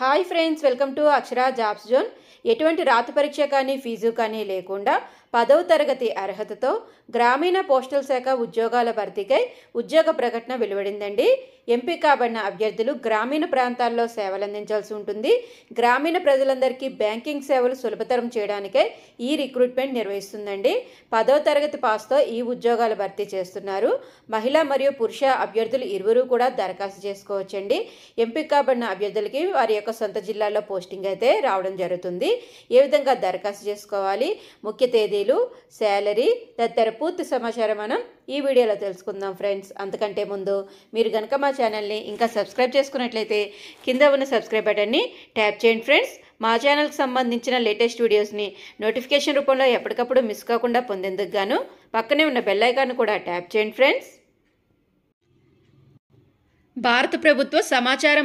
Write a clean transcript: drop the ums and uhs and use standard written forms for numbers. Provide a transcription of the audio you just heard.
Hi friends, welcome to Akshara jobs zone. ఎటువంటి రాత పరీక్ష కానీ ఫీజు కానీ లేకుండా 10వ తరగతి అర్హతతో గ్రామీణ పోస్టల్ శాఖ ఉద్యోగాల భర్తీకై ఉద్యోగ ప్రకటన వెలువడిందండి. ఎంపిక కాబడిన అభ్యర్థులు గ్రామీణ ప్రాంతాల్లో సేవలు అందించాల్సి ఉంటుంది. గ్రామీణ ప్రజలందరికీ బ్యాంకింగ్ సేవలు సులభతరం చేయడానికై ఈ రిక్రూట్మెంట్ నిర్వహిస్తుందండి. 10వ తరగతి పాస్తో ఈ ఉద్యోగాలు భర్తీ చేస్తున్నారు. మహిళా మరియు పురుష అభ్యర్థులు ఇరువురు కూడా దరఖాస్తు చేసుకోవచ్చండి. ఎంపిక కాబడిన అభ్యర్థులకి వారి యొక్క సొంత జిల్లాలో పోస్టింగ్ అయితే రావడం జరుగుతుంది. ఏ విధంగా దరఖాస్తు చేసుకోవాలి, ముఖ్య తేదీలు, శాలరీ తదితర పూర్తి సమాచారం మనం ఈ వీడియోలో తెలుసుకుందాం ఫ్రెండ్స్. అంతకంటే ముందు మీరు కనుక మా ఛానల్ని ఇంకా సబ్స్క్రైబ్ చేసుకున్నట్లయితే కింద ఉన్న సబ్స్క్రైబ్ బటన్ని ట్యాప్ చేయండి ఫ్రెండ్స్. మా ఛానల్కి సంబంధించిన లేటెస్ట్ వీడియోస్ని నోటిఫికేషన్ రూపంలో ఎప్పటికప్పుడు మిస్ కాకుండా పొందేందుకు గాను పక్కనే ఉన్న బెల్ ఐకాన్ కూడా ట్యాప్ చేయండి ఫ్రెండ్స్. భారత ప్రభుత్వ సమాచార